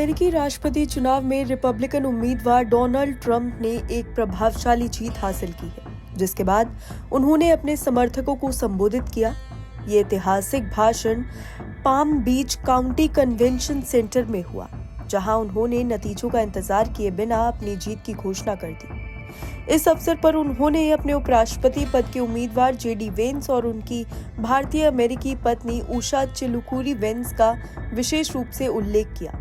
अमेरिकी राष्ट्रपति चुनाव में रिपब्लिकन उम्मीदवार डोनाल्ड ट्रंप ने एक प्रभावशाली जीत हासिल की है, जिसके बाद उन्होंने अपने समर्थकों को संबोधित किया। ये ऐतिहासिक भाषण पाम बीच काउंटी कन्वेंशन सेंटर में हुआ, जहां उन्होंने नतीजों का इंतजार किए बिना अपनी जीत की घोषणा कर दी। इस अवसर पर उन्होंने अपने उपराष्ट्रपति पद के उम्मीदवार जेडी वेंस और उनकी भारतीय अमेरिकी पत्नी उषा चिलुकुरी वेंस का विशेष रूप से उल्लेख किया।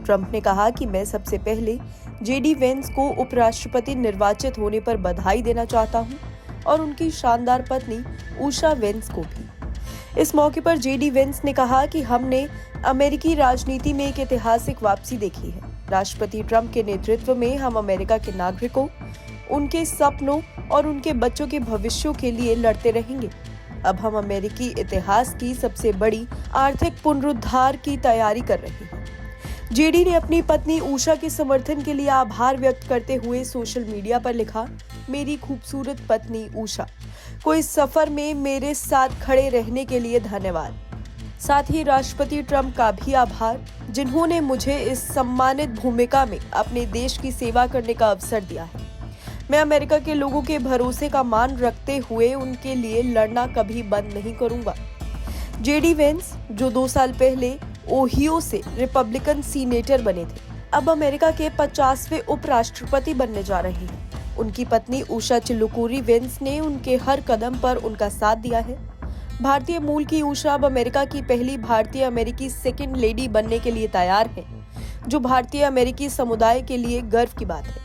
ट्रंप ने कहा कि मैं सबसे पहले जेडी वेंस को उपराष्ट्रपति निर्वाचित होने पर बधाई देना चाहता हूं और उनकी शानदार पत्नी उषा वेंस को भी। इस मौके पर जेडी वेंस ने कहा कि हमने अमेरिकी राजनीति में एक ऐतिहासिक वापसी देखी है। राष्ट्रपति ट्रंप के नेतृत्व में हम अमेरिका के नागरिकों, उनके सपनों और उनके बच्चों के भविष्यों के लिए लड़ते रहेंगे। अब हम अमेरिकी इतिहास की सबसे बड़ी आर्थिक पुनरुद्धार की तैयारी कर रहे हैं। जेडी ने अपनी पत्नी उषा के समर्थन के लिए आभार व्यक्त करते हुए सोशल मीडिया पर लिखा, मेरी खूबसूरत पत्नी उषा को इस सफर में मेरे साथ खड़े रहने के लिए धन्यवाद। साथ ही राष्ट्रपति ट्रंप का भी आभार, जिन्होंने मुझे इस सम्मानित भूमिका में अपने देश की सेवा करने का अवसर दिया है। मैं अमेरिका के लोगों के भरोसे का मान रखते हुए उनके लिए लड़ना कभी बंद नहीं करूंगा। जेडी वेंस, जो 2 साल पहले ओहियो से रिपब्लिकन सीनेटर बने थे, अब अमेरिका के 50वें उपराष्ट्रपति बनने जा रहे हैं। उनकी पत्नी उषा चिलुकुरी वेंस ने उनके हर कदम पर उनका साथ दिया है। भारतीय मूल की उषा अब अमेरिका की पहली भारतीय अमेरिकी सेकंड लेडी बनने के लिए तैयार है, जो भारतीय अमेरिकी समुदाय के लिए गर्व की बात है।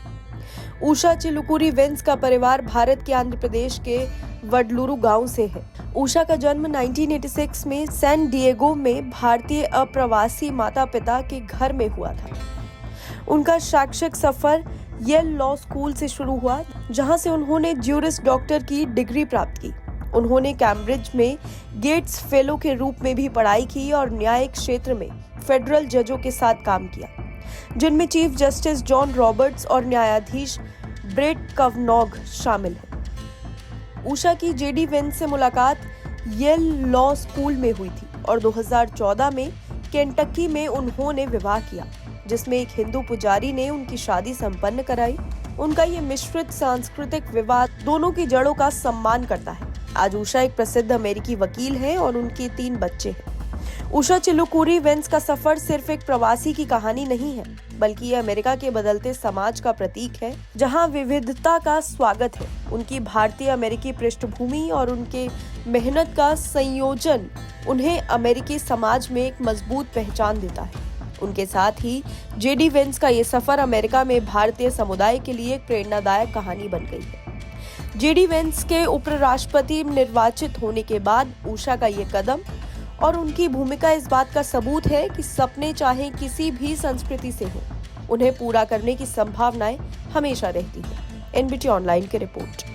उषा चिलुकुरी वेंस का परिवार भारत के आंध्र प्रदेश के वडलूरू गांव से है। उषा का जन्म 1986 में सैन डिएगो में भारतीय अप्रवासी माता पिता के घर में हुआ था। उनका शैक्षिक सफर येल लॉ स्कूल से शुरू हुआ, जहां से उन्होंने ज्यूरिस डॉक्टर की डिग्री प्राप्त की। उन्होंने कैम्ब्रिज में गेट्स फेलो के रूप में भी पढ़ाई की और न्यायिक क्षेत्र में फेडरल जजों के साथ काम किया, जिनमें चीफ जस्टिस जॉन रॉबर्ट्स और न्यायाधीश ब्रेट कवनॉग शामिल हैं। उषा की जेडी वेंस से मुलाकात येल लॉ स्कूल में हुई थी और 2014 में केंटकी में उन्होंने विवाह किया, जिसमें एक हिंदू पुजारी ने उनकी शादी संपन्न कराई। उनका ये मिश्रित सांस्कृतिक विवाह दोनों की जड़ों का सम्मान करता है। आज उषा एक प्रसिद्ध अमेरिकी वकील हैं और उनके 3 बच्चे हैं। उषा चिलुकुरी वेंस का सफर सिर्फ एक प्रवासी की कहानी नहीं है, बल्कि ये अमेरिका के बदलते समाज का प्रतीक है, जहां विविधता का स्वागत है। उनकी भारतीय अमेरिकी पृष्ठभूमि और उनके मेहनत का संयोजन उन्हें अमेरिकी समाज में एक मजबूत पहचान देता है। उनके साथ ही जेडी वेंस का ये सफर अमेरिका में भारतीय समुदाय के लिए एक प्रेरणादायक कहानी बन गई है। जेडी वेंस के उपराष्ट्रपति निर्वाचित होने के बाद उषा का ये कदम और उनकी भूमिका इस बात का सबूत है कि सपने चाहे किसी भी संस्कृति से हो, उन्हें पूरा करने की संभावनाएं हमेशा रहती है। एनबीटी ऑनलाइन की रिपोर्ट।